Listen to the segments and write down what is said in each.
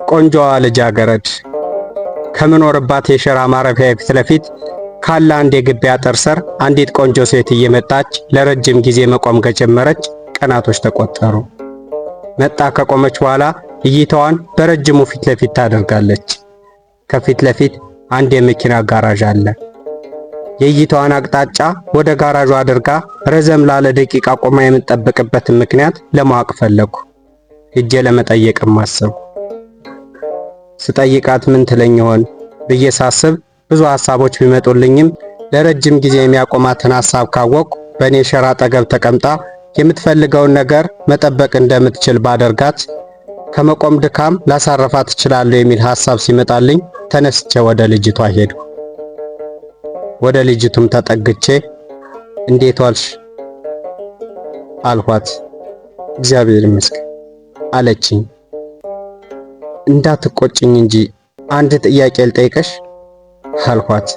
ቆንጆዋ ልጃገረድ ከምኖርባት የሸራ ማረፊያ ፊት ለፊት ካለ አንድ የግቢ አጥር ስር አንዲት ቆንጆ ሴት እየመጣች ለረጅም ጊዜ መቆም ከጀመረች ቀናቶች ተቆጠሩ። መጣ ከቆመች በኋላ እይታዋን በረጅሙ ፊት ለፊት ታደርጋለች። ከፊት ለፊት አንድ የመኪና ጋራዥ አለ። የእይታዋን አቅጣጫ ወደ ጋራዡ አድርጋ ረዘም ላለ ደቂቃ ቆማ የምትጠብቅበትን ምክንያት ለማወቅ ፈለኩ። ሄጄ ለመጠየቅም አሰብኩ። ስጠይቃት ምን ትለኝ ይሆን ብዬ ሳስብ ብዙ ሐሳቦች ቢመጡልኝም ለረጅም ጊዜ የሚያቆማትን ሐሳብ ካወቅኩ በእኔ ሸራ አጠገብ ተቀምጣ የምትፈልገውን ነገር መጠበቅ እንደምትችል ባደርጋት ከመቆም ድካም ላሳረፋት እችላለሁ የሚል ሐሳብ ሲመጣልኝ ተነስቼ ወደ ልጅቷ ሄድኩ። ወደ ልጅቱም ተጠግቼ እንዴት ዋልሽ አልኳት። እግዚአብሔር ይመስገን አለችኝ። እንዳትቆጭኝ እንጂ አንድ ጥያቄ ልጠይቅሽ አልኳት።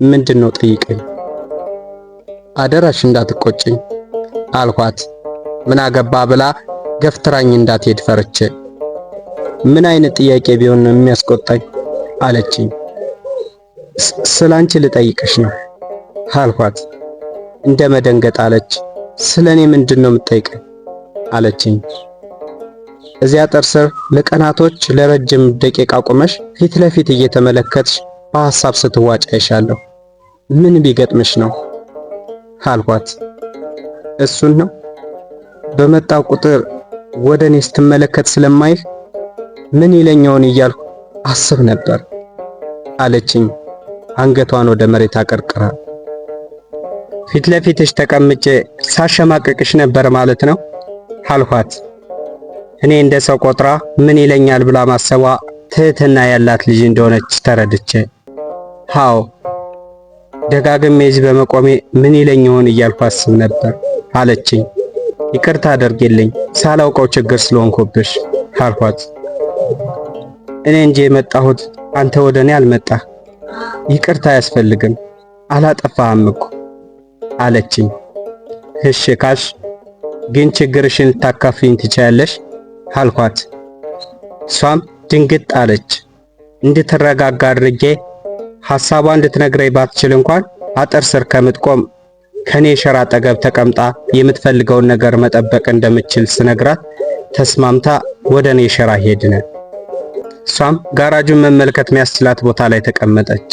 ምንድነው? ጠይቀኝ። አደራሽ እንዳትቆጭኝ አልኳት። ምን አገባ ብላ ገፍትራኝ እንዳትሄድ ፈርቼ። ምን አይነት ጥያቄ ቢሆን ነው የሚያስቆጣኝ አለችኝ። ስላንቺ ልጠይቅሽ ነው አልኳት። እንደ መደንገጥ አለች። ስለኔ ምንድነው የምትጠይቀኝ አለችኝ። እዚያ አጥር ስር ለቀናቶች ለረጅም ደቂቃ ቆመሽ ፊት ለፊት እየተመለከትሽ በሐሳብ ስትዋጭ አይሻለሁ። ምን ቢገጥምሽ ነው አልኳት። እሱን ነው በመጣው ቁጥር ወደኔ ስትመለከት ስለማይህ ምን ይለኛውን እያልኩ አስብ ነበር አለችኝ። አንገቷን ወደ መሬት አቀርቅራ ፊት ለፊትሽ ተቀምጬ ሳሸማቀቅሽ ነበር ማለት ነው አልኳት። እኔ እንደ ሰው ቆጥራ ምን ይለኛል ብላ ማሰቧ ትህትና ያላት ልጅ እንደሆነች ተረድቼ፣ ሃው ደጋግሜ እዚህ በመቆሜ ምን ይለኝ ይሆን እያልኩ አስብ ነበር አለችኝ። ይቅርታ አድርጊልኝ ሳላውቀው ችግር ስለሆንኩብሽ አልኳት። እኔ እንጂ የመጣሁት አንተ ወደኔ አልመጣህ። ይቅርታ አያስፈልግም አላጠፋህም እኮ አለችኝ። እሺ ካልሽ ግን ችግርሽን ልታካፍኝ ትችያለሽ አልኳት። እሷም ድንግጥ አለች። እንድትረጋጋ አድርጌ ሐሳቧን እንድትነግረኝ ባትችል እንኳን አጥር ስር ከምትቆም ከኔ ሸራ አጠገብ ተቀምጣ የምትፈልገውን ነገር መጠበቅ እንደምትችል ስነግራት ተስማምታ ወደ እኔ ሸራ ሄድን። እሷም ጋራጁን መመልከት የሚያስችላት ቦታ ላይ ተቀመጠች።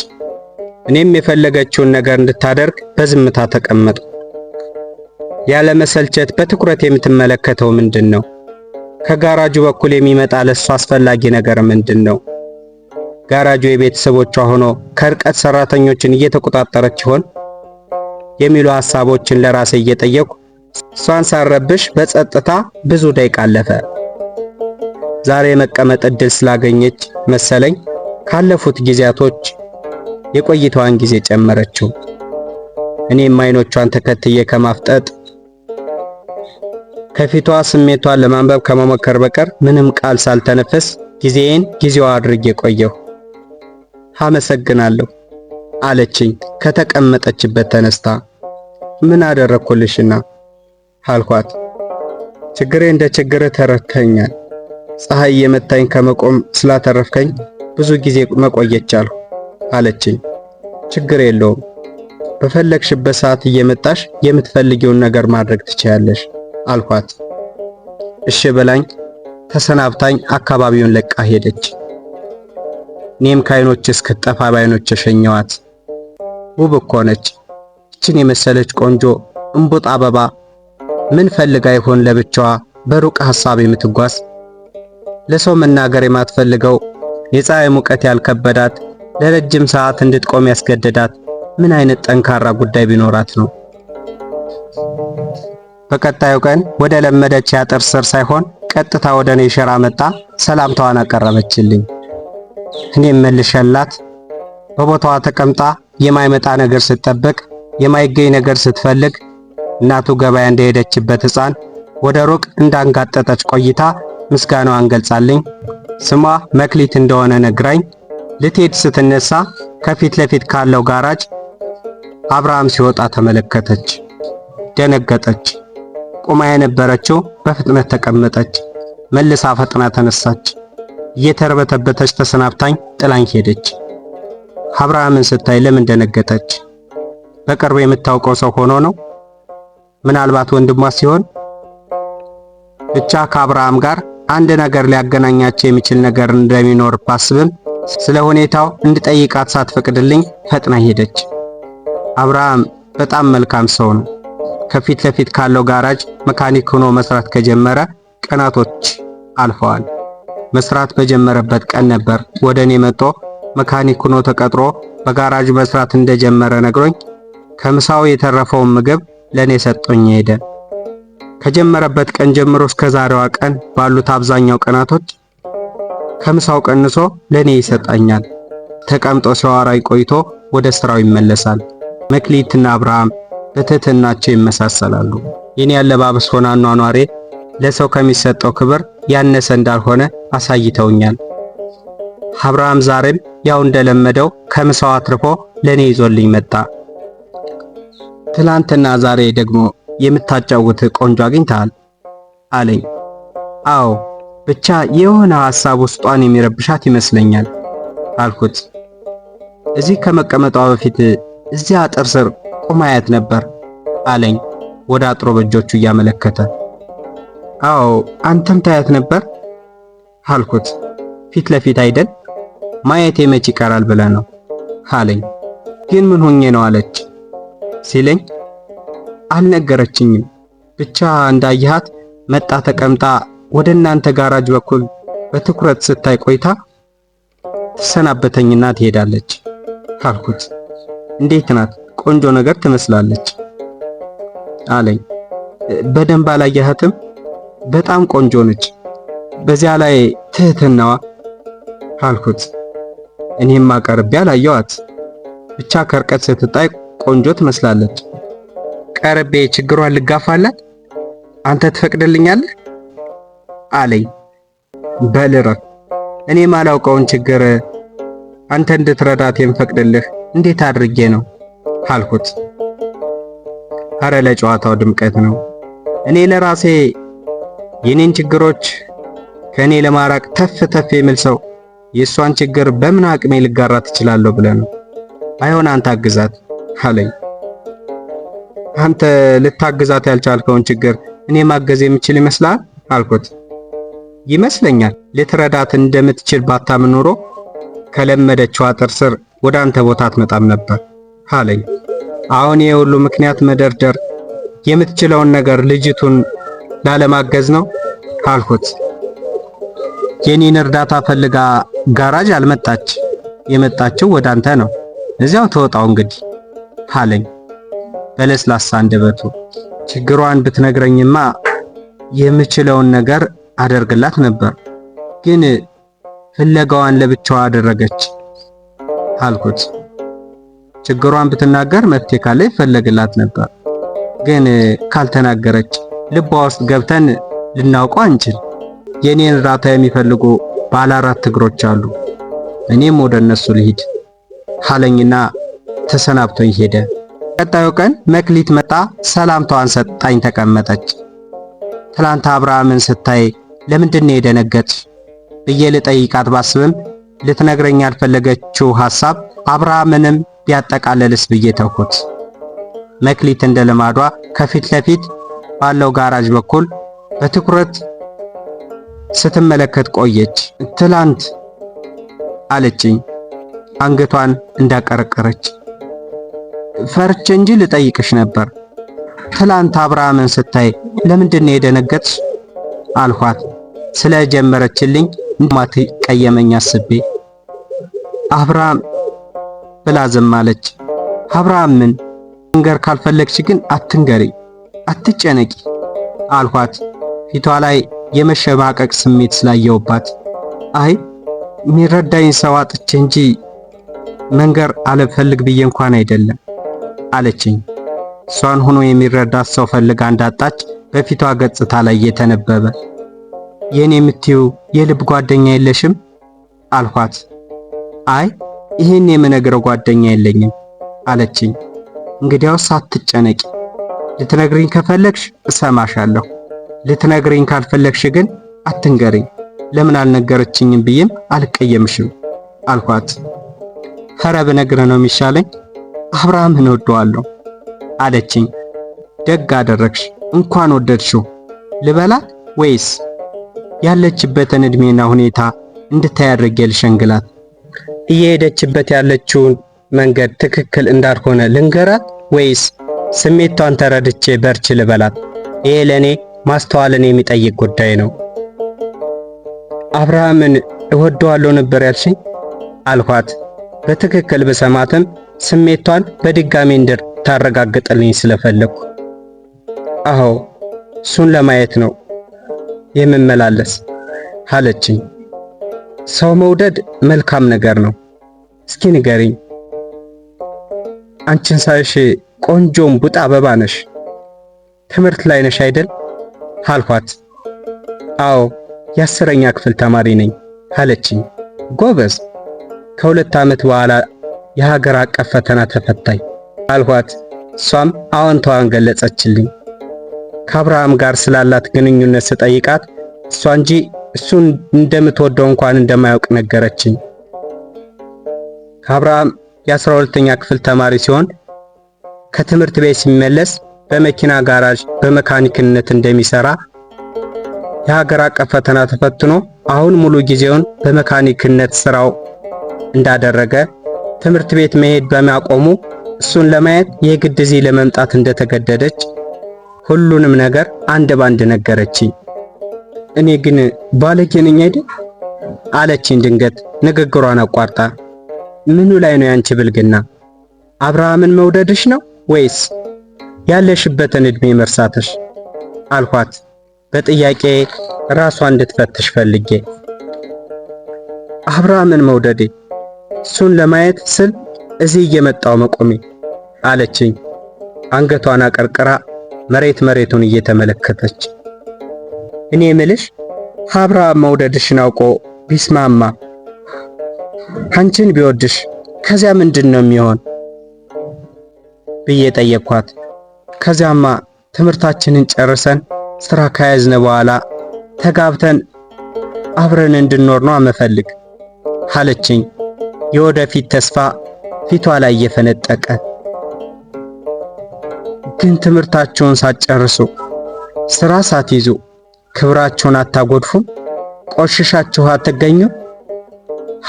እኔም የፈለገችውን ነገር እንድታደርግ በዝምታ ተቀመጡ። ያለ መሰልቸት በትኩረት የምትመለከተው ምንድነው? ከጋራጁ በኩል የሚመጣ ለሷ አስፈላጊ ነገር ምንድነው? ጋራጁ የቤተሰቦቿ ሆኖ ከርቀት ሰራተኞችን እየተቆጣጠረች ይሆን የሚሉ ሐሳቦችን ለራሴ እየጠየቁ እሷን ሳረብሽ በጸጥታ ብዙ ደቂቃ አለፈ። ዛሬ መቀመጥ እድል ስላገኘች መሰለኝ ካለፉት ጊዜያቶች የቆይታዋን ጊዜ ጨመረችው። እኔም አይኖቿን ተከትዬ ከማፍጠጥ ከፊቷ ስሜቷን ለማንበብ ከመሞከር በቀር ምንም ቃል ሳልተነፈስ ጊዜዋ አድርጌ ቆየሁ። አመሰግናለሁ አለችኝ ከተቀመጠችበት ተነስታ። ምን አደረኩልሽና አልኳት። ችግሬ እንደ ችግር ተረድተኛል። ፀሐይ የመታኝ ከመቆም ስላተረፍከኝ ብዙ ጊዜ መቆየት ቻልኩ አለችኝ። ችግር የለውም በፈለግሽበት ሰዓት እየመጣሽ የምትፈልጊውን ነገር ማድረግ ትችያለሽ አልኳት። እሺ በላኝ ተሰናብታኝ አካባቢውን ለቃ ሄደች። እኔም ከዓይኖች እስክትጠፋ ባይኖች ሸኘዋት። ውብ እኮ ነች እችን የመሰለች ቆንጆ እምቡጥ አበባ። ምን ፈልጋ ይሆን ለብቻዋ በሩቅ ሐሳብ የምትጓዝ? ለሰው መናገር የማትፈልገው የፀሐይ ሙቀት ያልከበዳት ለረጅም ሰዓት እንድትቆም ያስገደዳት ምን አይነት ጠንካራ ጉዳይ ቢኖራት ነው? በቀጣዩ ቀን ወደ ለመደች የአጥር ስር ሳይሆን ቀጥታ ወደ እኔ ሸራ መጣ ሰላምታዋን አቀረበችልኝ። እኔም መልሼላት በቦታዋ ተቀምጣ የማይመጣ ነገር ስትጠብቅ የማይገኝ ነገር ስትፈልግ እናቱ ገበያ እንደሄደችበት ሕፃን ወደ ሩቅ እንዳንጋጠጠች ቆይታ ምስጋናዋን ገልጻልኝ ስሟ መክሊት እንደሆነ ነግራኝ ልትሄድ ስትነሳ ከፊት ለፊት ካለው ጋራጅ አብርሃም ሲወጣ ተመለከተች። ደነገጠች። ቆማ የነበረችው በፍጥነት ተቀመጠች። መልሳ ፈጥና ተነሳች። እየተርበተበተች ተሰናብታኝ ጥላኝ ሄደች። አብርሃምን ስታይ ለምን ደነገጠች? በቅርብ የምታውቀው ሰው ሆኖ ነው? ምናልባት ወንድሟ ሲሆን? ብቻ ከአብርሃም ጋር አንድ ነገር ሊያገናኛቸው የሚችል ነገር እንደሚኖር ባስብም ስለ ሁኔታው እንድጠይቃት ሳትፈቅድልኝ ፈጥና ሄደች። አብርሃም በጣም መልካም ሰው ነው። ከፊት ለፊት ካለው ጋራጅ መካኒክ ሆኖ መስራት ከጀመረ ቀናቶች አልፈዋል። መስራት በጀመረበት ቀን ነበር ወደ እኔ መጥቶ መካኒክ ሆኖ ተቀጥሮ በጋራጅ መስራት እንደጀመረ ነግሮኝ ከምሳው የተረፈውን ምግብ ለኔ ሰጥቶኝ ሄደ። ከጀመረበት ቀን ጀምሮ እስከ ዛሬዋ ቀን ባሉት አብዛኛው ቀናቶች ከምሳው ቀንሶ ለኔ ይሰጣኛል። ተቀምጦ ሲያወራኝ ቆይቶ ወደ ስራው ይመለሳል። መክሊትና አብርሃም በትህትናቸው ይመሳሰላሉ። የኔ አለባበስ ሆነ አኗኗሬ ለሰው ከሚሰጠው ክብር ያነሰ እንዳልሆነ አሳይተውኛል። አብርሃም ዛሬም ያው እንደለመደው ከምሳው አትርፎ ለኔ ይዞልኝ መጣ። ትላንትና ዛሬ ደግሞ የምታጫውት ቆንጆ አግኝተሃል አለኝ። አዎ ብቻ የሆነ ሐሳብ ውስጧን የሚረብሻት ይመስለኛል አልኩት። እዚህ ከመቀመጧ በፊት እዚያ አጥር ስር ቆማያት ነበር አለኝ ወደ አጥሮ በእጆቹ እያመለከተ። አዎ አንተም ታያት ነበር አልኩት። ፊት ለፊት አይደል ማየቴ መች ይቀራል ብለህ ነው አለኝ። ግን ምን ሆኜ ነው አለች ሲለኝ አልነገረችኝም። ብቻ እንዳየሃት መጣ ተቀምጣ ወደ እናንተ ጋራጅ በኩል በትኩረት ስታይ ቆይታ ትሰናበተኝና ትሄዳለች አልኩት። እንዴት ናት? ቆንጆ ነገር ትመስላለች አለኝ። በደንብ አላየሃትም? በጣም ቆንጆ ነች። በዚያ ላይ ትህትናዋ አልኩት። እኔም አቀርቤ አላየኋት። ብቻ ከርቀት ስትታይ ቆንጆ ትመስላለች። ቀርቤ ችግሯን ልጋፋላት አንተ ትፈቅድልኛለህ አለኝ። በልረፍ እኔ ማላውቀውን ችግር አንተ እንድትረዳት የምፈቅድልህ እንዴት አድርጌ ነው አልኩት። አረ ለጨዋታው ድምቀት ነው። እኔ ለራሴ የኔን ችግሮች ከኔ ለማራቅ ተፍ ተፍ የሚል ሰው የሷን ችግር በምን አቅሜ ልጋራት እችላለሁ ብለህ ነው? አይሆን አንተ አግዛት አለኝ። አንተ ልታግዛት ያልቻልከውን ችግር እኔ ማገዝ የምችል ይመስላል አልኩት። ይመስለኛል ልትረዳት እንደምትችል ባታምን ኖሮ ከለመደችው አጥር ስር ወደ አንተ ቦታ አትመጣም ነበር አለኝ። አሁን የሁሉ ምክንያት መደርደር የምትችለውን ነገር ልጅቱን ላለማገዝ ነው አልኩት። የኔን እርዳታ ፈልጋ ጋራጅ አልመጣች። የመጣችው ወደ አንተ ነው። እዚያው ተወጣው እንግዲህ አለኝ በለስላሳ አንደበቱ። ችግሯን ብትነግረኝማ የምችለውን ነገር አደርግላት ነበር፣ ግን ፍለጋዋን ለብቻዋ አደረገች አልኩት። ችግሯን ብትናገር መፍትሄ ካለ ይፈለግላት ነበር፣ ግን ካልተናገረች ልቧ ውስጥ ገብተን ልናውቀው አንችል። የኔን እርዳታ የሚፈልጉ ባለ 4 እግሮች አሉ፣ እኔም ወደ እነሱ ልሂድ አለኝና ተሰናብቶኝ ሄደ። ቀጣዩ ቀን መክሊት መጣ። ሰላምታዋን ሰጣኝ ተቀመጠች። ትላንት አብርሃምን ስታይ ለምንድን ነው የደነገጥሽ ብዬ ልጠይቃት ባስብም ልትነግረኝ ያልፈለገችው ሐሳብ አብርሃምንም ቢያጠቃለልስ ብዬ ተውኩት። መክሊት እንደ ልማዷ ከፊት ለፊት ባለው ጋራጅ በኩል በትኩረት ስትመለከት ቆየች። ትላንት አለችኝ አንገቷን እንዳቀረቀረች። ፈርቼ እንጂ ልጠይቅሽ ነበር። ትላንት አብርሃምን ስታይ ለምንድን ነው የደነገጥሽ አልኳት። ስለጀመረችልኝ እንደማትቀየመኝ አስቤ። አብርሃም ብላ ዝም አለች። አብርሃም ምን መንገር ካልፈለግሽ ግን አትንገሪ፣ አትጨነቂ አልኳት፣ ፊቷ ላይ የመሸማቀቅ ስሜት ስላየውባት። አይ የሚረዳኝ ሰው አጥቼ እንጂ መንገር አልፈልግ ብዬ እንኳን አይደለም አለችኝ። እሷን ሆኖ የሚረዳት ሰው ፈልጋ እንዳጣች በፊቷ ገጽታ ላይ የተነበበ። የኔ የምትይው የልብ ጓደኛ የለሽም አልኳት። አይ ይሄን የምነግረው ጓደኛ የለኝም አለችኝ። እንግዲያውስ አትጨነቂ፣ ልትነግሪኝ ከፈለግሽ እሰማሻለሁ፣ ልትነግሪኝ ካልፈለግሽ ግን አትንገሪኝ ለምን አልነገረችኝም ብዬም አልቀየምሽም አልኳት። ኧረ ብነግርህ ነው የሚሻለኝ፣ አብርሃምን እወደዋለሁ አለችኝ። ደግ አደረግሽ፣ እንኳን ወደድሽው ልበላት ወይስ ያለችበትን እድሜና ሁኔታ እንድታይ አድርጌ ልሸንግላት? እየሄደችበት ያለችውን መንገድ ትክክል እንዳልሆነ ልንገራት ወይስ ስሜቷን ተረድቼ በርች ልበላት? ይሄ ለኔ ማስተዋልን የሚጠይቅ ጉዳይ ነው። አብርሃምን እወደዋለሁ ነበር ያልሽኝ አልኳት። በትክክል በሰማትም ስሜቷን በድጋሚ እንድታረጋግጥልኝ ስለፈለኩ። አዎ እሱን ለማየት ነው የምመላለስ አለችኝ። ሰው መውደድ መልካም ነገር ነው። እስኪ ንገሪኝ፣ አንቺን ሳይሽ ቆንጆም ቡጣ አበባ ነሽ። ትምህርት ላይ ነሽ አይደል አልኳት። አዎ የ10ኛ ክፍል ተማሪ ነኝ አለችኝ። ጎበዝ፣ ከ2 ዓመት በኋላ የሀገር አቀፍ ፈተና ተፈታኝ አልኳት። እሷም አዎንታዋን ገለጸችልኝ። ከአብርሃም ጋር ስላላት ግንኙነት ስጠይቃት እሷ እንጂ እሱን እንደምትወደው እንኳን እንደማያውቅ ነገረችኝ። ከአብርሃም የ12ኛ ክፍል ተማሪ ሲሆን ከትምህርት ቤት ሲመለስ በመኪና ጋራዥ በመካኒክነት እንደሚሰራ፣ የሀገር አቀፍ ፈተና ተፈትኖ አሁን ሙሉ ጊዜውን በመካኒክነት ስራው እንዳደረገ፣ ትምህርት ቤት መሄድ በማቆሙ እሱን ለማየት የግድ እዚህ ለመምጣት እንደተገደደች ሁሉንም ነገር አንድ ባንድ ነገረችኝ። እኔ ግን ባለጌ ነኝ አይደል አለችኝ ድንገት ንግግሯን አቋርጣ። ምኑ ላይ ነው ያንቺ ብልግና? አብርሃምን መውደድሽ ነው ወይስ ያለሽበትን እድሜ መርሳትሽ አልኳት በጥያቄ ራሷን እንድትፈትሽ ፈልጌ። አብርሃምን መውደዴ፣ እሱን ለማየት ስል እዚህ እየመጣው መቆሜ አለችኝ አንገቷን አቀርቅራ መሬቱን እየተመለከተች። እኔ ምልሽ አብርሃም መውደድሽን አውቆ ቢስማማ አንቺን ቢወድሽ ከዚያ ምንድነው የሚሆን ብዬ ጠየቅኳት። ከዚያማ ትምህርታችንን ጨርሰን ስራ ከያዝነ በኋላ ተጋብተን አብረን እንድንኖር ነው መፈልግ አለችኝ የወደፊት ተስፋ ፊቷ ላይ እየፈነጠቀ። ግን ትምህርታችሁን ሳትጨርሱ ስራ ሳትይዙ ክብራችሁን አታጎድፉም? ቆሽሻችሁ አትገኙ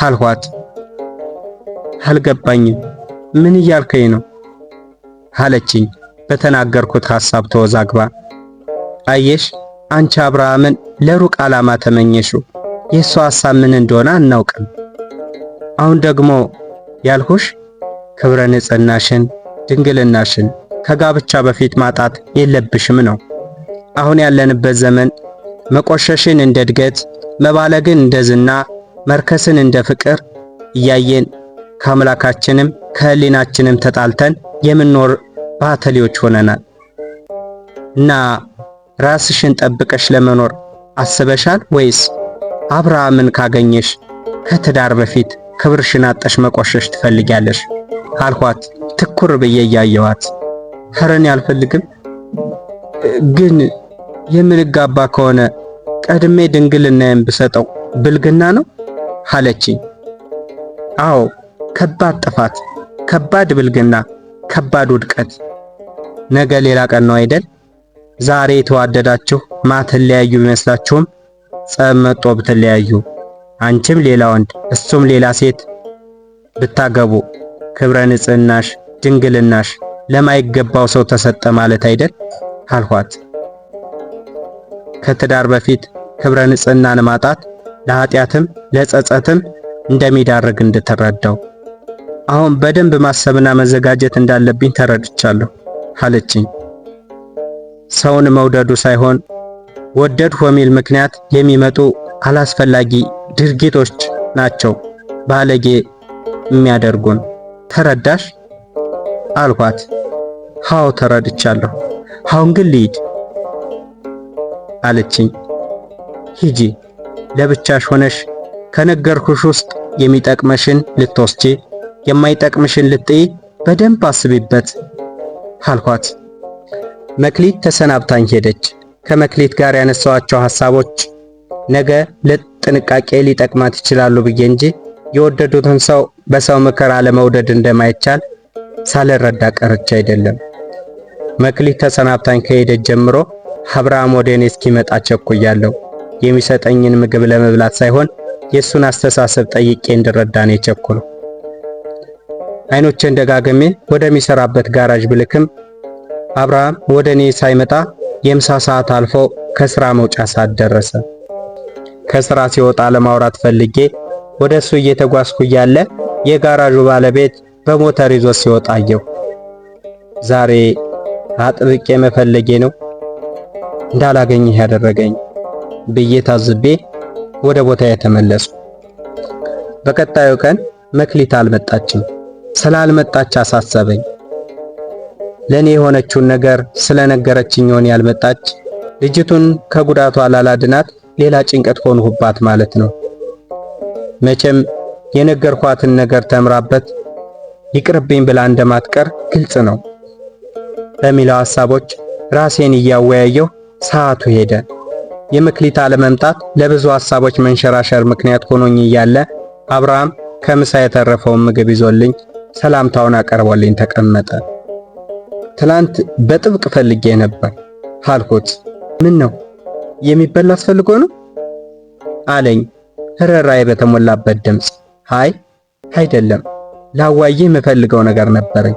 አልኋት። አልገባኝም፣ ምን እያልከኝ ነው አለችኝ በተናገርኩት ሐሳብ ተወዛግባ። አየሽ፣ አንቺ አብርሃምን ለሩቅ ዓላማ ተመኘሽው። የእሱ ሐሳብ ምን እንደሆነ አናውቅም። አሁን ደግሞ ያልሁሽ ክብረ ንጽህናሽን፣ ድንግልናሽን ከጋብቻ በፊት ማጣት የለብሽም ነው። አሁን ያለንበት ዘመን መቆሸሽን እንደ እድገት፣ መባለግን እንደ ዝና፣ መርከስን እንደ ፍቅር እያየን ከአምላካችንም ከህሊናችንም ተጣልተን የምንኖር ባተሌዎች ሆነናል። እና ራስሽን ጠብቀሽ ለመኖር አስበሻል ወይስ አብርሃምን ካገኘሽ ከትዳር በፊት ክብርሽን አጠሽ መቆሸሽ ትፈልጊያለሽ አልኳት ትኩር ብዬ እያየኋት። ኧረ እኔ አልፈልግም፣ ግን የምንጋባ ከሆነ ቀድሜ ድንግልናዬን ብሰጠው ብልግና ነው አለችኝ። አዎ፣ ከባድ ጥፋት፣ ከባድ ብልግና፣ ከባድ ውድቀት። ነገ ሌላ ቀን ነው አይደል? ዛሬ የተዋደዳችሁ ማትለያዩ ቢመስላችሁም ጸብ መጥቶ ብትለያዩ፣ አንቺም ሌላ ወንድ እሱም ሌላ ሴት ብታገቡ ክብረ ንጽህናሽ፣ ድንግልናሽ ለማይገባው ሰው ተሰጠ ማለት አይደል አልኋት። ከትዳር በፊት ክብረ ንጽህናን ማጣት ለኃጢአትም ለጸጸትም እንደሚዳርግ እንድትረዳው አሁን በደንብ ማሰብና መዘጋጀት እንዳለብኝ ተረድቻለሁ አለችኝ። ሰውን መውደዱ ሳይሆን ወደድሁ በሚል ምክንያት የሚመጡ አላስፈላጊ ድርጊቶች ናቸው ባለጌ የሚያደርጉን። ተረዳሽ አልኳት። አዎ ተረድቻለሁ። አሁን ግን ልሂድ አለችኝ። ሂጂ፣ ለብቻሽ ሆነሽ ከነገርኩሽ ውስጥ የሚጠቅመሽን ልትወስጂ የማይጠቅምሽን ልትይ በደንብ አስቢበት አልኳት። መክሊት ተሰናብታኝ ሄደች። ከመክሊት ጋር ያነሳዋቸው ሐሳቦች ነገ ጥንቃቄ ሊጠቅማት ይችላሉ ብዬ እንጂ የወደዱትን ሰው በሰው ምክር አለመውደድ እንደማይቻል ሳልረዳ ቀርቼ አይደለም። መክሊት ተሰናብታኝ ከሄደች ጀምሮ አብርሃም ወደ እኔ እስኪመጣ ቸኩያለሁ። የሚሰጠኝን ምግብ ለመብላት ሳይሆን የሱን አስተሳሰብ ጠይቄ እንድረዳ ነው የቸኩለው። አይኖቼን ደጋግሜ ወደሚሰራበት ጋራዥ ብልክም አብርሃም ወደ እኔ ሳይመጣ የምሳ ሰዓት አልፎ ከስራ መውጫ ሰዓት ደረሰ። ከስራ ሲወጣ ለማውራት ፈልጌ ወደሱ እየተጓዝኩ እያለ የጋራዡ ባለቤት በሞተር ይዞ ሲወጣ አየሁ። ዛሬ አጥብቄ መፈለጌ ነው እንዳላገኝህ ያደረገኝ ብዬ ታዝቤ ወደ ቦታ የተመለስኩ። በቀጣዩ ቀን መክሊት አልመጣችም። ስላልመጣች አሳሰበኝ። ለኔ የሆነችውን ነገር ስለነገረችኝ ይሆን ያልመጣች? ልጅቱን ከጉዳቷ ላላድናት ሌላ ጭንቀት ሆንሁባት ማለት ነው። መቼም የነገርኳትን ነገር ተምራበት ይቅርብኝ ብላ እንደማትቀር ግልጽ ነው በሚለው ሐሳቦች ራሴን እያወያየሁ ሰዓቱ ሄደ። የመክሊት አለመምጣት ለብዙ ሐሳቦች መንሸራሸር ምክንያት ሆኖኝ እያለ አብርሃም ከምሳ የተረፈውን ምግብ ይዞልኝ ሰላምታውን አቀርቦልኝ ተቀመጠ። ትላንት በጥብቅ ፈልጌ ነበር አልኩት። ምን ነው የሚበላ አስፈልጎ ነው አለኝ ርኅራኄ በተሞላበት ድምፅ። አይ አይደለም፣ ላዋይህ የምፈልገው ነገር ነበረኝ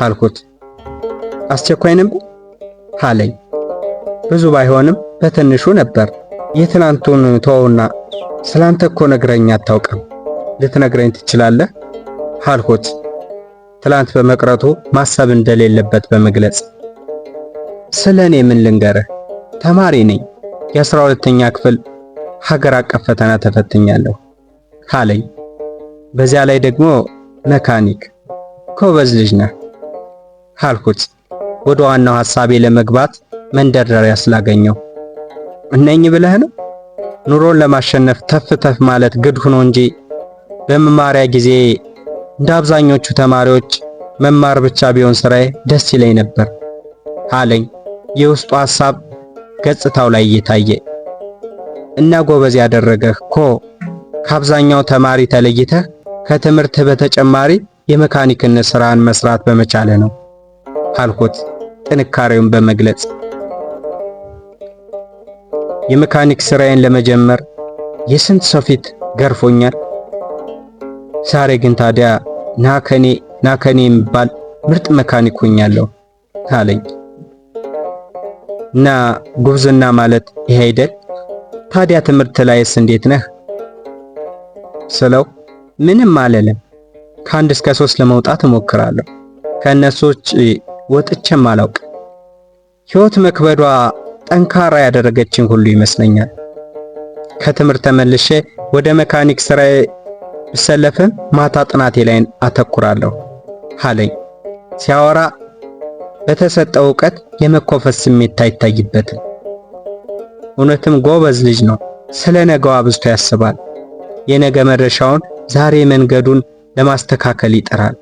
አልኩት። አስቸኳይ ነበር አለኝ። ብዙ ባይሆንም በትንሹ ነበር። የትናንቱን ተወውና ስላንተ እኮ ነግረኝ አታውቅም፣ ልትነግረኝ ትችላለህ አልኩት። ትላንት በመቅረቱ ማሰብ እንደሌለበት በመግለጽ ስለኔ ምን ልንገርህ? ተማሪ ነኝ። የ12ኛ ክፍል ሀገር አቀፍ ፈተና ተፈትኛለሁ አለኝ። በዚያ ላይ ደግሞ መካኒክ። ጎበዝ ልጅ ነህ አልኩት። ወደ ዋናው ሐሳቤ ለመግባት መንደርደሪያ ስላገኘው። እነኝ ብለህ ነው? ኑሮን ለማሸነፍ ተፍ ተፍ ማለት ግድ ሆኖ እንጂ በመማሪያ ጊዜ እንደ አብዛኞቹ ተማሪዎች መማር ብቻ ቢሆን ስራዬ ደስ ይለኝ ነበር አለኝ። የውስጡ ሐሳብ ገጽታው ላይ እየታየ እና ጎበዝ ያደረገህ እኮ ከአብዛኛው ተማሪ ተለይተህ ከትምህርትህ በተጨማሪ የመካኒክነት ስራን መስራት በመቻለ ነው አልኩት ጥንካሬውን በመግለጽ። የመካኒክ ስራዬን ለመጀመር የስንት ሰው ፊት ገርፎኛል። ዛሬ ግን ታዲያ ናከኔ የሚባል ምርጥ መካኒክ ሆኛለሁ አለኝ። እና ጉብዝና ማለት ይሄ አይደል? ታዲያ ትምህርት ላይስ እንዴት ነህ ስለው ምንም አልልም። ከ1 እስከ 3 ለመውጣት እሞክራለሁ። ከእነሱ ውጭ ወጥቼም አላውቅ። ሕይወት መክበዷ ጠንካራ ያደረገችኝ ሁሉ ይመስለኛል። ከትምህርት ተመልሼ ወደ መካኒክ ስራዬ ብሰለፍም ማታ ጥናቴ ላይ አተኩራለሁ አለኝ። ሲያወራ በተሰጠው ዕውቀት የመኮፈስ ስሜት አይታይበትም። እውነትም ጎበዝ ልጅ ነው። ስለ ነገው አብዝቶ ያስባል። የነገ መድረሻውን ዛሬ መንገዱን ለማስተካከል ይጥራል።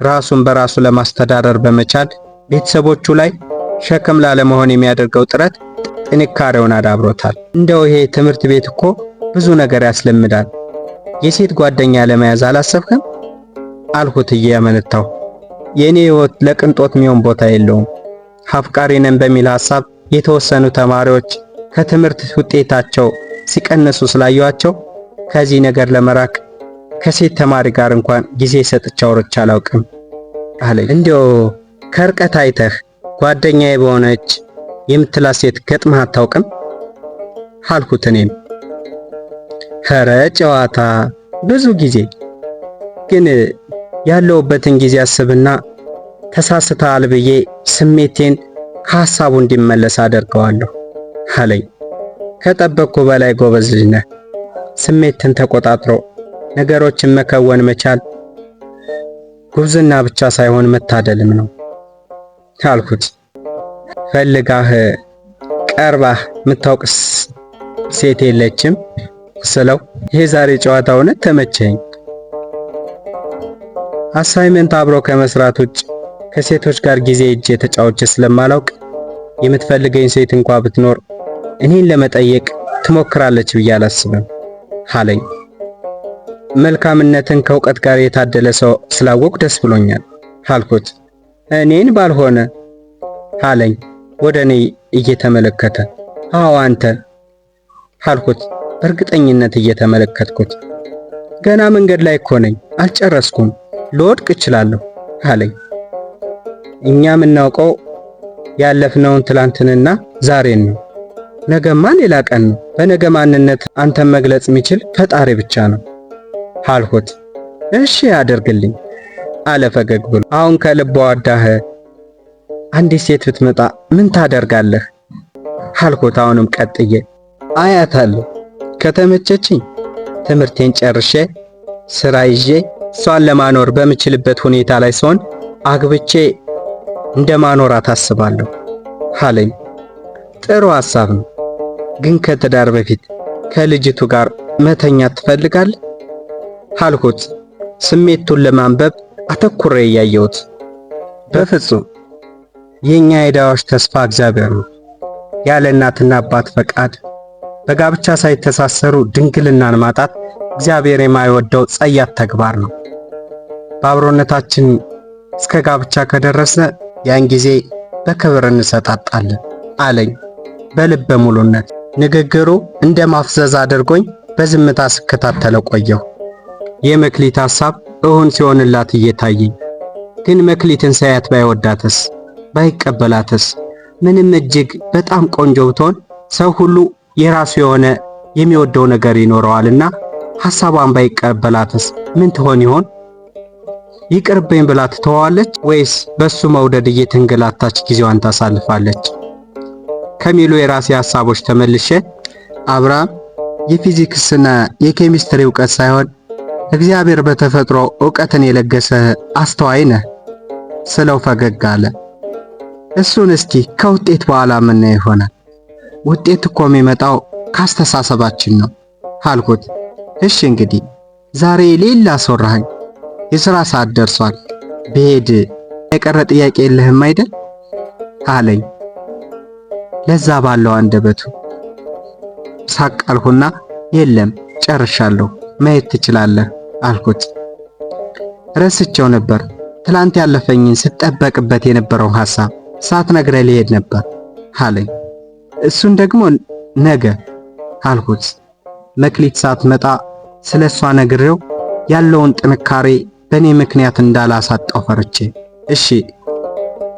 ራሱን በራሱ ለማስተዳደር በመቻል ቤተሰቦቹ ላይ ሸክም ላለመሆን የሚያደርገው ጥረት ጥንካሬውን አዳብሮታል። እንደው ይሄ ትምህርት ቤት እኮ ብዙ ነገር ያስለምዳል። የሴት ጓደኛ ለመያዝ አላሰብክም አልኩት እያመነታው። የኔ ሕይወት ለቅንጦት ሚሆን ቦታ የለውም። አፍቃሪ ነን በሚል ሐሳብ የተወሰኑ ተማሪዎች ከትምህርት ውጤታቸው ሲቀነሱ ስላየዋቸው ከዚህ ነገር ለመራቅ ከሴት ተማሪ ጋር እንኳን ጊዜ ሰጥቼ አውርቼ አላውቅም አለኝ። እንዲያው ከርቀት አይተህ ጓደኛዬ በሆነች የምትላት ሴት ገጥመህ አታውቅም አልኩት። እኔም ኧረ ጨዋታ ብዙ ጊዜ ግን ያለውበትን ጊዜ አስብና ተሳስተሃል ብዬ ስሜቴን ከሐሳቡ እንዲመለስ አደርገዋለሁ አለኝ። ከጠበቅኩ በላይ ጎበዝ ልጅ ነህ። ስሜትን ተቆጣጥሮ ነገሮችን መከወን መቻል ጉብዝና ብቻ ሳይሆን መታደልም ነው አልኩት። ፈልጋህ ቀርባህ የምታውቅስ ሴት የለችም ስለው የዛሬ ጨዋታ እውነት ተመቸኝ። አሳይመንት አብሮ ከመስራት ውጭ ከሴቶች ጋር ጊዜ እጄ ተጫውቼ ስለማላውቅ የምትፈልገኝ ሴት እንኳን ብትኖር እኔን ለመጠየቅ ትሞክራለች ብዬ አላስብም አለኝ። መልካምነትን ከእውቀት ጋር የታደለ ሰው ስላወቅ ደስ ብሎኛል አልኩት። እኔን ባልሆነ አለኝ ወደ እኔ እየተመለከተ። አዎ አንተ አልኩት በእርግጠኝነት እየተመለከትኩት። ገና መንገድ ላይ እኮ ነኝ፣ አልጨረስኩም፣ ልወድቅ እችላለሁ አለኝ። እኛ የምናውቀው ያለፍነውን ትላንትንና ዛሬን ነው። ነገማ ሌላ ቀን ነው። በነገ ማንነት አንተን መግለጽ የሚችል ፈጣሪ ብቻ ነው አልኩት። እሺ ያደርግልኝ አለ ፈገግ ብሎ። አሁን ከልቧ ወዳህ አንዲት ሴት ብትመጣ ምን ታደርጋለህ አልኩት። አሁንም ቀጥዬ አያታለሁ። ከተመቸችኝ ትምህርቴን ጨርሼ ስራ ይዤ እሷን ለማኖር በምችልበት ሁኔታ ላይ ስሆን አግብቼ እንደማኖራት አስባለሁ አለኝ። ጥሩ ሐሳብ ነው፣ ግን ከትዳር በፊት ከልጅቱ ጋር መተኛት ትፈልጋለህ አልኩት፣ ስሜቱን ለማንበብ አተኩሬ እያየሁት። በፍጹም የኛ የዳዎች ተስፋ እግዚአብሔር ነው። ያለ እናትና አባት ፈቃድ በጋብቻ ሳይተሳሰሩ ድንግልናን ማጣት እግዚአብሔር የማይወደው ጸያፍ ተግባር ነው። በአብሮነታችን እስከ ጋብቻ ከደረሰ ያን ጊዜ በክብር እንሰጣጣለን አለኝ በልበ ሙሉነት። ንግግሩ እንደ ማፍዘዝ አድርጎኝ በዝምታ ስከታተለው ቆየሁ። የመክሊት ሐሳብ እውን ሲሆንላት እየታየኝ፣ ግን መክሊትን ሳያት ባይወዳትስ? ባይቀበላትስ? ምንም እጅግ በጣም ቆንጆ ብትሆን ሰው ሁሉ የራሱ የሆነ የሚወደው ነገር ይኖረዋልና ሐሳቧን ባይቀበላትስ ምን ትሆን ይሆን? ይቅርብኝ ብላ ትተዋለች ወይስ በሱ መውደድ እየተንገላታች ጊዜዋን ታሳልፋለች? ከሚሉ የራሴ ሐሳቦች ተመልሼ አብርሃም የፊዚክስና የኬሚስትሪ ዕውቀት ሳይሆን እግዚአብሔር በተፈጥሮ ዕውቀትን የለገሰ አስተዋይ ነህ ስለው ፈገግ አለ። እሱን እስቲ ከውጤት በኋላ ምናየው ይሆናል። ውጤት እኮ የሚመጣው ካስተሳሰባችን ነው አልኩት። እሺ እንግዲህ ዛሬ ሌላ አስወራኸኝ። የሥራ ሰዓት ደርሷል፣ ብሄድ የቀረ ጥያቄ የለህም አይደል አለኝ ለዛ ባለው አንደበቱ። ሳቅ አልኩና የለም ጨርሻለሁ፣ መሄድ ትችላለህ አልኩት። ረስቼው ነበር ትላንት ያለፈኝን ስጠበቅበት የነበረው ሐሳብ ሳትነግረኝ ልሄድ ነበር አለኝ። እሱን ደግሞ ነገ አልኩት። መክሊት ሳትመጣ ስለሷ ነግሬው ያለውን ጥንካሬ በእኔ ምክንያት እንዳላሳጣው ፈርቼ፣ እሺ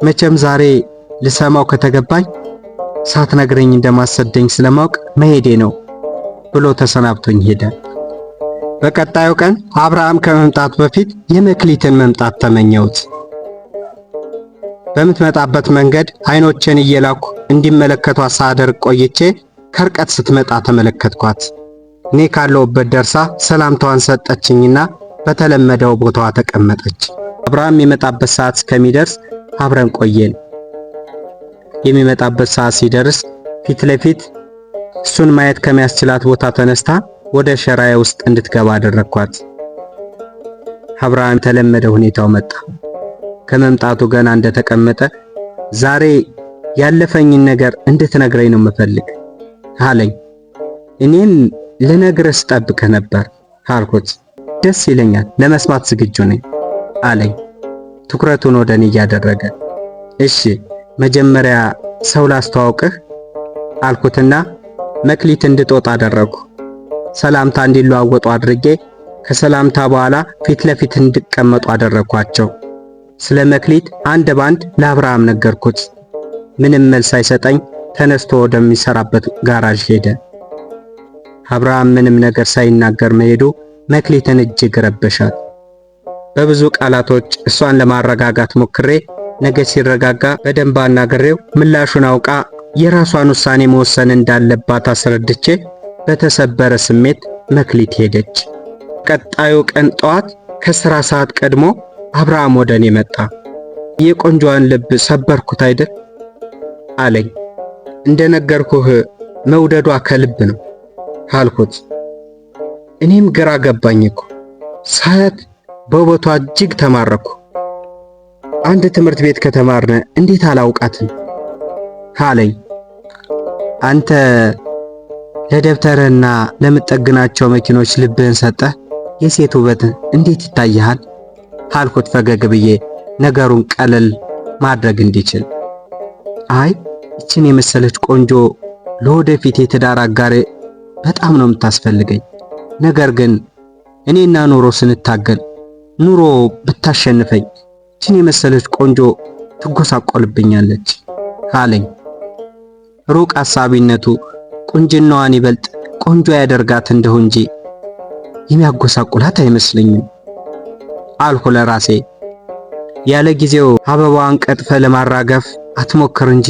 መቼም ዛሬ ልሰማው ከተገባኝ ሳትነግረኝ እንደማሰደኝ ስለማውቅ መሄዴ ነው ብሎ ተሰናብቶኝ ሄደ። በቀጣዩ ቀን አብርሃም ከመምጣቱ በፊት የመክሊትን መምጣት ተመኘሁት። በምትመጣበት መንገድ አይኖቼን እየላኩ እንዲመለከቷት ሳደርግ ቆይቼ ከርቀት ስትመጣ ተመለከትኳት። እኔ ካለሁበት ደርሳ ሰላምታዋን ሰጠችኝና በተለመደው ቦታዋ ተቀመጠች። አብርሃም የሚመጣበት ሰዓት እስከሚደርስ አብረን ቆየን። የሚመጣበት ሰዓት ሲደርስ ፊት ለፊት እሱን ማየት ከሚያስችላት ቦታ ተነስታ ወደ ሸራዬ ውስጥ እንድትገባ አደረኳት። አብርሃም ተለመደ ሁኔታው መጣ። ከመምጣቱ ገና እንደተቀመጠ ዛሬ ያለፈኝን ነገር እንድትነግረኝ ነው የምፈልግ አለኝ። እኔም ልነግርህ ስጠብቅህ ነበር አልኩት። ደስ ይለኛል፣ ለመስማት ዝግጁ ነኝ አለኝ ትኩረቱን ወደ እኔ እያደረገ። እሺ መጀመሪያ ሰው ላስተዋውቅህ አልኩትና መክሊት እንድትወጣ አደረጉ። ሰላምታ እንዲለዋወጡ አድርጌ ከሰላምታ በኋላ ፊት ለፊት እንዲቀመጡ አደረኳቸው። ስለ መክሊት አንድ ባንድ ለአብርሃም ነገርኩት። ምንም መልስ ሳይሰጠኝ ተነስቶ ወደሚሰራበት ጋራዥ ሄደ። አብርሃም ምንም ነገር ሳይናገር መሄዱ መክሊትን እጅግ ረበሻት። በብዙ ቃላቶች እሷን ለማረጋጋት ሞክሬ ነገ ሲረጋጋ በደንብ አናግሬው ምላሹን አውቃ የራሷን ውሳኔ መወሰን እንዳለባት አስረድቼ በተሰበረ ስሜት መክሊት ሄደች። ቀጣዩ ቀን ጠዋት ከሥራ ሰዓት ቀድሞ አብርሃም ወደ እኔ መጣ። የቆንጆዋን ልብ ሰበርኩት አይደል አለኝ። እንደነገርኩህ መውደዷ ከልብ ነው አልኩት። እኔም ግራ ገባኝ እኮ ሳያት በውበቷ እጅግ ተማረኩ። አንድ ትምህርት ቤት ከተማርነ እንዴት አላውቃትም አለኝ። አንተ ለደብተርህና ለምትጠግናቸው መኪኖች ልብህን ሰጠህ? የሴት ውበት እንዴት ይታይሃል? አልኩት ፈገግ ብዬ ነገሩን ቀለል ማድረግ እንዲችል። አይ እችን የመሰለች ቆንጆ ለወደፊት የትዳር አጋሬ በጣም ነው የምታስፈልገኝ። ነገር ግን እኔና ኑሮ ስንታገል ኑሮ ብታሸንፈኝ እችን የመሰለች ቆንጆ ትጎሳቆልብኛለች አለኝ። ሩቅ አሳቢነቱ ቁንጅናዋን ይበልጥ ቆንጆ ያደርጋት እንደሁ እንጂ የሚያጎሳቁላት አይመስለኝም አልኩ ለራሴ። ያለ ጊዜው አበባዋን ቀጥፈ ለማራገፍ አትሞክር እንጂ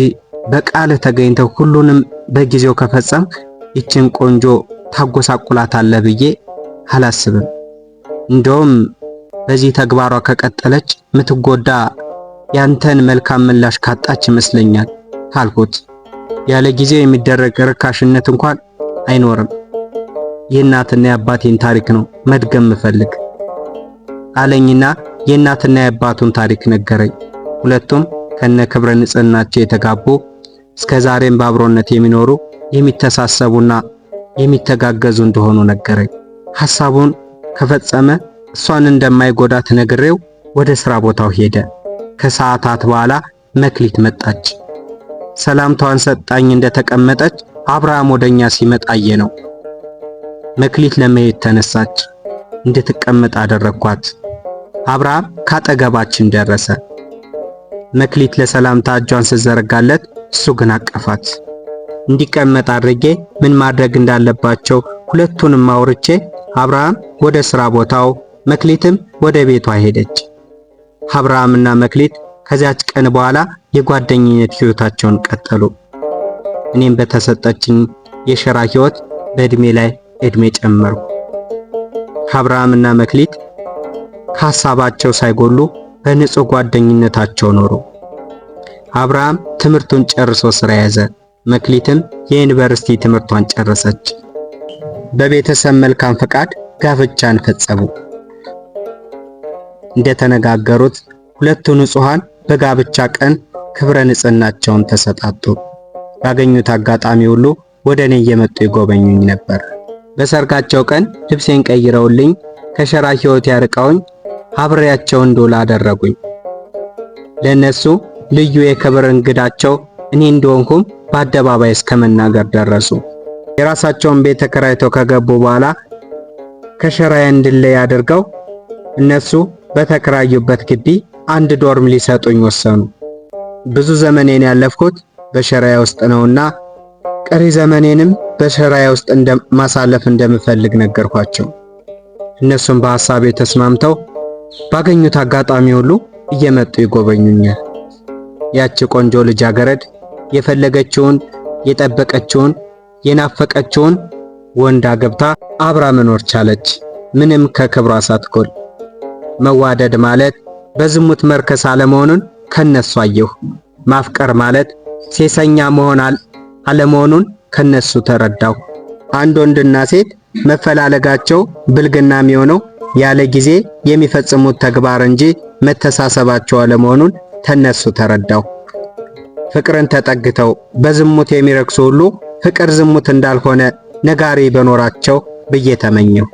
በቃልህ ተገኝተው ሁሉንም በጊዜው ከፈጸምክ ይችን ቆንጆ ታጎሳቁላታለህ ብዬ አላስብም። እንደውም በዚህ ተግባሯ ከቀጠለች ምትጎዳ ያንተን መልካም ምላሽ ካጣች ይመስለኛል አልኩት። ያለ ጊዜው የሚደረግ ርካሽነት እንኳን አይኖርም። የእናትና የአባቴን ታሪክ ነው መድገም ምፈልግ አለኝና የእናትና የአባቱን ታሪክ ነገረኝ። ሁለቱም ከነ ክብረ ንጽህናቸው የተጋቡ እስከ ዛሬም በአብሮነት የሚኖሩ የሚተሳሰቡና የሚተጋገዙ እንደሆኑ ነገረኝ። ሐሳቡን ከፈጸመ እሷን እንደማይጎዳት ነግሬው ወደ ሥራ ቦታው ሄደ። ከሰዓታት በኋላ መክሊት መጣች። ሰላምታዋን ሰጣኝ እንደተቀመጠች አብርሃም ወደኛ ሲመጣ አየነው። መክሊት ለመሄድ ተነሳች። እንድትቀመጥ አደረኳት። አብርሃም ካጠገባችን ደረሰ። መክሊት ለሰላምታ እጇን ስትዘረጋለት እሱ ግን አቀፋት። እንዲቀመጥ አድርጌ ምን ማድረግ እንዳለባቸው ሁለቱንም አውርቼ አብርሃም ወደ ሥራ ቦታው፣ መክሊትም ወደ ቤቷ ሄደች። አብርሃምና መክሊት ከዚያች ቀን በኋላ የጓደኝነት ሕይወታቸውን ቀጠሉ። እኔም በተሰጠችኝ የሸራ ሕይወት በእድሜ ላይ እድሜ ጨመርኩ። አብርሃምና መክሊት ከሐሳባቸው ሳይጎሉ በንጹህ ጓደኝነታቸው ኖሩ። አብርሃም ትምህርቱን ጨርሶ ሥራ ያዘ። መክሊትም የዩኒቨርሲቲ ትምህርቷን ጨረሰች። በቤተሰብ መልካም ፈቃድ ጋብቻን ፈጸሙ። እንደተነጋገሩት ሁለቱ ንጹሃን በጋብቻ ቀን ክብረ ንጽህናቸውን ተሰጣጡ። ባገኙት አጋጣሚ ሁሉ ወደ እኔ እየመጡ ይጎበኙኝ ነበር። በሰርጋቸው ቀን ልብሴን ቀይረውልኝ ከሸራ ሕይወት ያርቀውኝ አብሬያቸው እንድውል አደረጉኝ። ለነሱ ልዩ የክብር እንግዳቸው እኔ እንደሆንኩም በአደባባይ እስከ መናገር ደረሱ። የራሳቸውን ቤት ተከራይተው ከገቡ በኋላ ከሸራዬ እንድለይ አድርገው እነሱ በተከራዩበት ግቢ አንድ ዶርም ሊሰጡኝ ወሰኑ። ብዙ ዘመኔን ያለፍኩት በሸራዬ ውስጥ ነውና ቀሪ ዘመኔንም በሸራዬ ውስጥ ማሳለፍ እንደምፈልግ ነገርኳቸው። እነሱም በሐሳቤ ተስማምተው ባገኙት አጋጣሚ ሁሉ እየመጡ ይጎበኙኛል። ያቺ ቆንጆ ልጃገረድ የፈለገችውን፣ የጠበቀችውን፣ የናፈቀችውን ወንድ አገብታ አብራ መኖር ቻለች፣ ምንም ከክብሯ ሳትጎል። መዋደድ ማለት በዝሙት መርከስ አለመሆኑን ከነሱ አየሁ። ማፍቀር ማለት ሴሰኛ መሆን አለመሆኑን ከነሱ ተረዳሁ። አንድ ወንድና ሴት መፈላለጋቸው ብልግና የሚሆነው ያለ ጊዜ የሚፈጽሙት ተግባር እንጂ መተሳሰባቸው አለመሆኑን ከነሱ ተረዳሁ። ፍቅርን ተጠግተው በዝሙት የሚረክሱ ሁሉ ፍቅር ዝሙት እንዳልሆነ ነጋሪ በኖራቸው ብዬ ተመኘሁ።